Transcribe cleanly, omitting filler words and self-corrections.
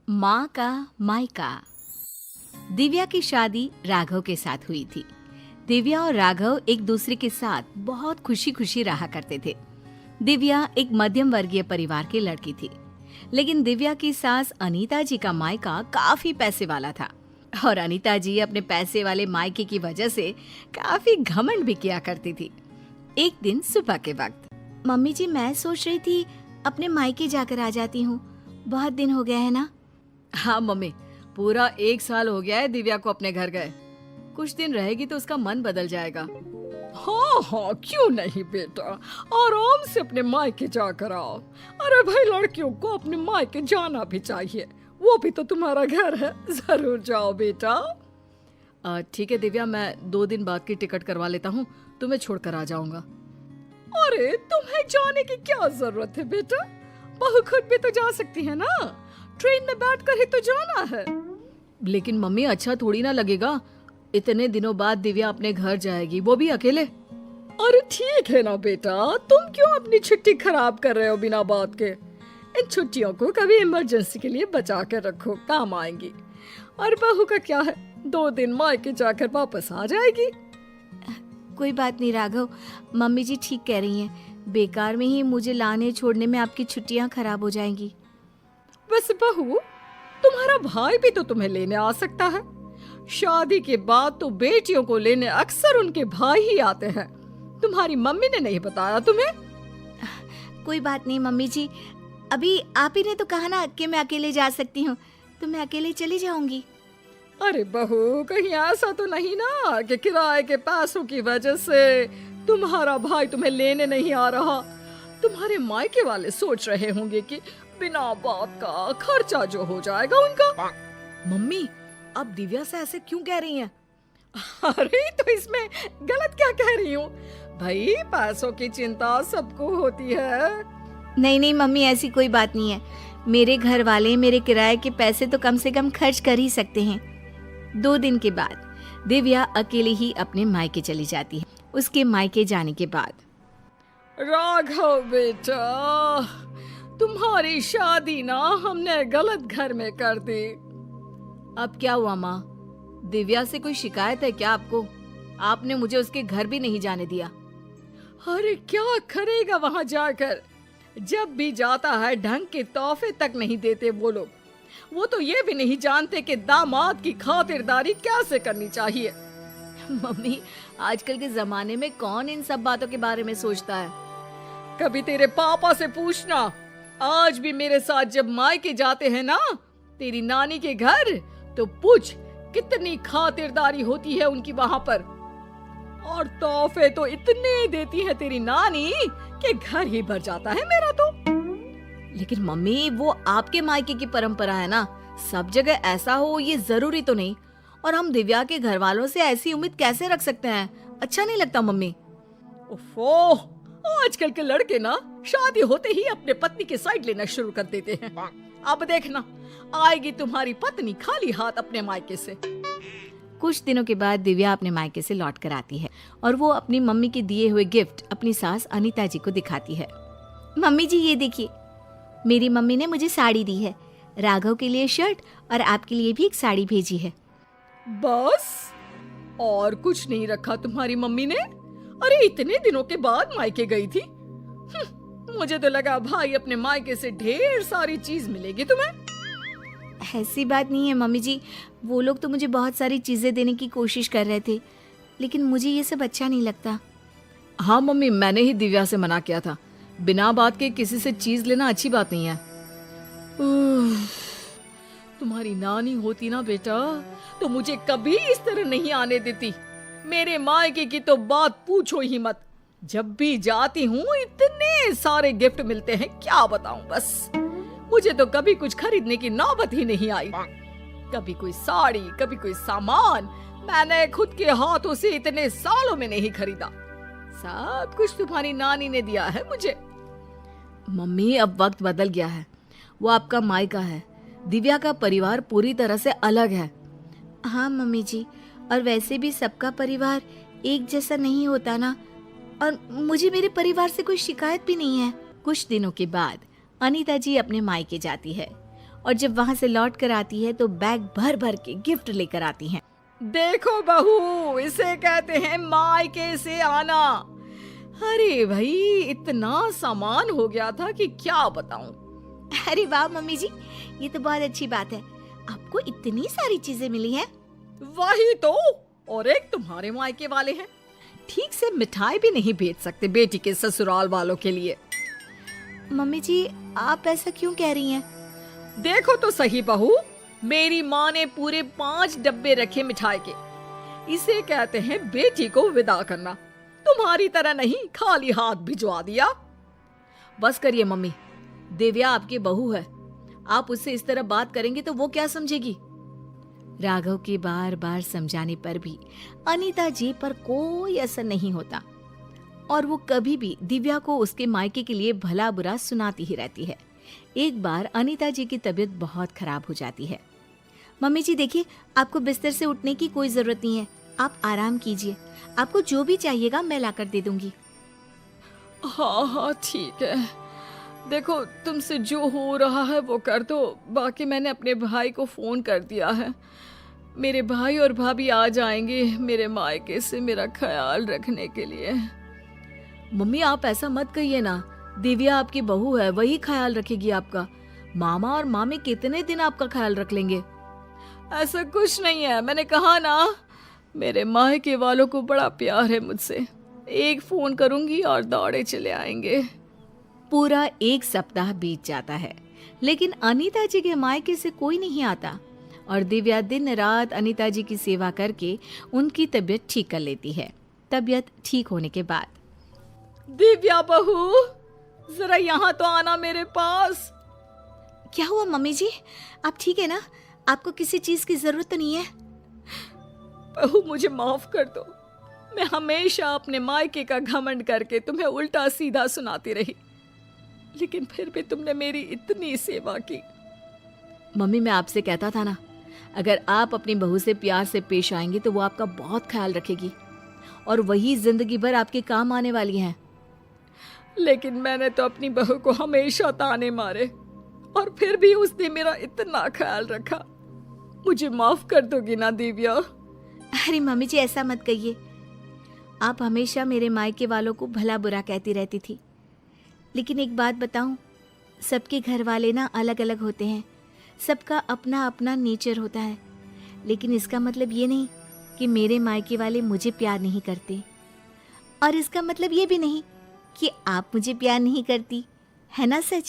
माँ का मायका। दिव्या की शादी राघव के साथ हुई थी। दिव्या और राघव एक दूसरे के साथ बहुत खुशी खुशी रहा करते थे। दिव्या एक मध्यम वर्गीय परिवार की लड़की थी, लेकिन दिव्या की सास अनीता जी का मायका काफी पैसे वाला था और अनीता जी अपने पैसे वाले मायके की वजह से काफी घमंड भी किया करती थी। एक दिन सुबह के वक्त, मम्मी जी मैं सोच रही थी अपने मायके जाकर आ जाती हूँ, बहुत दिन हो गया है ना। हाँ मम्मी, पूरा 1 साल हो गया है दिव्या को अपने घर गए। कुछ दिन रहेगी तो उसका मन बदल जाएगा। हाँ हाँ, क्यों नहीं बेटा, आराम से अपने मायके जाकर आओ। अरे भाई, लड़कियों को अपने मायके जाना भी चाहिए, वो भी तो तुम्हारा घर है, जरूर जाओ बेटा। ठीक है दिव्या, मैं 2 दिन बाद की टिकट करवा लेता हूँ, तुम्हें छोड़कर आ जाऊंगा। अरे तुम्हें जाने की क्या जरूरत है बेटा, बहू खुद भी तो जा सकती है ना, ट्रेन में बैठकर ही तो जाना है। लेकिन मम्मी अच्छा थोड़ी ना लगेगा, इतने दिनों बाद दिव्या अपने घर जाएगी, वो भी अकेले। अरे ठीक है ना बेटा, तुम क्यों अपनी छुट्टी खराब कर रहे हो बिना बात के। इन छुट्टियों को कभी इमरजेंसी के लिए बचा कर रखो, काम आएंगी। और बहू का क्या है, 2 दिन मायके जाकर वापस आ जाएगी। कोई बात नहीं राघव, मम्मी जी ठीक कह रही हैं, बेकार में ही मुझे लाने छोड़ने में आपकी छुट्टियां खराब हो जाएंगी। वैसे बहू, तुम्हारा भाई भी तो तुम्हें लेने आ सकता है। शादी के बाद तो बेटियों को लेने अक्सर उनके भाई ही आते हैं। तुम्हारी मम्मी ने नहीं बताया तुम्हें? कोई बात नहीं मम्मी जी, अभी आप ही ने तो कहा ना कि मैं अकेले जा सकती हूँ, तो मैं अकेले चली जाऊंगी। अरे बहू, कहीं ऐसा तो नहीं ना कि किराए के पैसों की वजह से तुम्हारा भाई तुम्हें लेने नहीं आ रहा। तुम्हारे मायके वाले सोच रहे होंगे कि बिना बात का खर्चा जो हो जाएगा उनका। मम्मी, आप दिव्या से ऐसे क्यों कह रही हैं? अरे तो इसमें गलत क्या कह रही हूँ भाई, पैसों की चिंता सबको होती है। नहीं नहीं मम्मी, ऐसी कोई बात नहीं है। मेरे घर वाले मेरे किराए के पैसे तो कम से कम खर्च कर ही सकते हैं। 2 दिन के बाद दिव्या अकेले ही अपने मायके चली जाती है। उसके मायके जाने के बाद, राघव बेटा, तुम्हारी शादी ना हमने गलत घर में कर दी। अब क्या हुआ माँ? दिव्या से कोई शिकायत है क्या आपको? आपने मुझे उसके घर भी नहीं जाने दिया। अरे क्या करेगा वहां जाकर, जब भी जाता है ढंग के तोहफे तक नहीं देते वो लोग। वो तो ये भी नहीं जानते कि दामाद की खातिरदारी कैसे करनी चाहिए। मम्मी, आजकल के जमाने में कौन इन सब बातों के बारे में सोचता है? कभी तेरे पापा से पूछना, आज भी मेरे साथ जब मायके जाते हैं ना तेरी नानी के घर, तो पूछ कितनी खातिरदारी होती है उनकी वहां पर। और तोहफे तो इतने देती है तेरी नानी कि घर ही भर जाता है मेरा तो। लेकिन मम्मी, वो आपके मायके की परंपरा है ना, सब जगह ऐसा हो ये जरूरी तो नहीं। और हम दिव्या के घर वालों से ऐसी उम्मीद कैसे रख सकते हैं? अच्छा नहीं लगता मम्मी। ओफो, आजकल के लड़के ना शादी होते ही अपने पत्नी की साइड लेना शुरू कर देते हैं। अब देखना, आएगी तुम्हारी पत्नी खाली हाथ अपने मायके से। कुछ दिनों के बाद दिव्या अपने मायके से लौट कर आती है और वो अपनी मम्मी के दिए हुए गिफ्ट अपनी सास अनीता जी को दिखाती है। मम्मी जी ये देखिए, मेरी मम्मी ने मुझे साड़ी दी है, राघव के लिए शर्ट और आपके लिए भी एक साड़ी भेजी है। बस? और कुछ नहीं रखा तुम्हारी मम्मी ने? अरे इतने दिनों के बाद मायके गई थी। मुझे तो लगा भाई अपने मायके से ढेर सारी चीज मिलेगी तुम्हें। ऐसी बात नहीं है मम्मी जी, वो लोग तो मुझे बहुत सारी चीजें देने की कोशिश कर रहे थे, लेकिन मुझे ये सब अच्छा नहीं लगता। हाँ मम्मी, मैंने ही दिव्या से मना किया था, बिना बात के किसी से चीज लेना अच्छी बात नहीं है। तुम्हारी नानी होती ना बेटा, तो मुझे कभी इस तरह नहीं आने देती। मेरे मायके की तो बात पूछो ही मत। जब भी जाती हूँ इतने सारे गिफ्ट मिलते हैं, क्या बताऊं। बस मुझे तो कभी कुछ खरीदने की नौबत ही नहीं आई। कभी कोई साड़ी, कभी कोई सामान मैंने खुद के हाथों से इतने सालों में नहीं खरीदा। सब कुछ तुम्हारी नानी ने दिया है मुझे। मम्मी, अब वक्त बदल गया है, वो आपका मायका है, दिव्या का परिवार पूरी तरह से अलग है। हाँ मम्मी जी, और वैसे भी सबका परिवार एक जैसा नहीं होता ना, और मुझे मेरे परिवार से कोई शिकायत भी नहीं है। कुछ दिनों के बाद अनीता जी अपने मायके जाती है और जब वहाँ से लौट कर आती है तो बैग भर भर के गिफ्ट लेकर आती हैं। देखो बहू, इसे कहते हैं मायके से आना। अरे भाई, इतना सामान हो गया था कि क्या बताऊं। अरे वाह मम्मी जी, ये तो बहुत अच्छी बात है, आपको इतनी सारी चीजें मिली हैं। वही तो, और एक तुम्हारे मायके वाले हैं, ठीक से मिठाई भी नहीं भेज सकते बेटी के ससुराल वालों के लिए। मम्मी जी, आप ऐसा क्यों कह रही हैं? देखो तो सही बहू, मेरी माँ ने पूरे 5 डब्बे रखे मिठाई के। इसे कहते हैं बेटी को विदा करना। तुम्हारी तरह नहीं खाली हाथ भिजवा दिया। बस करिए मम्मी, दिव्या आपकी बहू है, आप उससे इस तरह बात करेंगे तो वो क्या समझेगी। राघव के बार बार समझाने पर भी अनीता जी पर कोई असर नहीं होता और वो कभी भी दिव्या को उसके मायके के लिए भला बुरा सुनाती ही रहती है। एक बार अनीता जी की तबीयत बहुत खराब हो जाती है। मम्मी जी देखिए, आपको बिस्तर से उठने की कोई जरूरत नहीं है, आप आराम कीजिए, आपको जो भी चाहिएगा मैं लाकर दे दूंगी। हाँ हाँ ठीक है, देखो तुमसे जो हो रहा है वो कर दो। बाकी मैंने अपने भाई को फोन कर दिया है, मेरे भाई और भाभी आ जाएंगे मेरे मायके से मेरा ख्याल रखने के लिए। मम्मी आप ऐसा मत कहिए ना, दिव्या आपकी बहू है, वही ख्याल रखेगी आपका। मामा और मामी कितने दिन आपका ख्याल रख लेंगे। ऐसा कुछ नहीं है, मैंने कहा ना, मेरे मायके वालों को बड़ा प्यार है मुझसे। एक फोन करूंगी और दौड़े चले आएंगे। पूरा 1 सप्ताह बीत जाता है, लेकिन अनीता जी के मायके से कोई नहीं आता और दिव्या दिन रात अनीता जी की सेवा करके उनकी तबीयत ठीक कर लेती है। तबीयत ठीक होने के बाद, दिव्या बहू, जरा यहाँ तो आना मेरे पास। क्या हुआ मम्मी जी, आप ठीक है ना? आपको किसी चीज की जरूरत तो नहीं है? बहू मुझे माफ कर दो, मैं हमेशा अपने मायके का घमंड करके तुम्हें उल्टा सीधा सुनाती रही, लेकिन फिर भी तुमने मेरी इतनी सेवा की। मम्मी मैं आपसे कहता था ना, अगर आप अपनी बहू से प्यार से पेश आएंगे तो वो आपका बहुत ख्याल रखेगी और वही जिंदगी भर आपके काम आने वाली हैं। लेकिन मैंने तो अपनी बहू को हमेशा ताने मारे और फिर भी उसने मेरा इतना ख्याल रखा। मुझे माफ कर दोगी ना दिव्या? अरे मम्मी जी ऐसा मत कहिए, आप हमेशा मेरे मायके वालों को भला बुरा कहती रहती थी, लेकिन एक बात बताऊं, सबके घर वाले ना अलग अलग होते हैं, सबका अपना अपना नेचर होता है, लेकिन इसका मतलब ये नहीं कि मेरे मायके वाले मुझे प्यार नहीं करते, और इसका मतलब ये भी नहीं कि आप मुझे प्यार नहीं करती, है ना सच?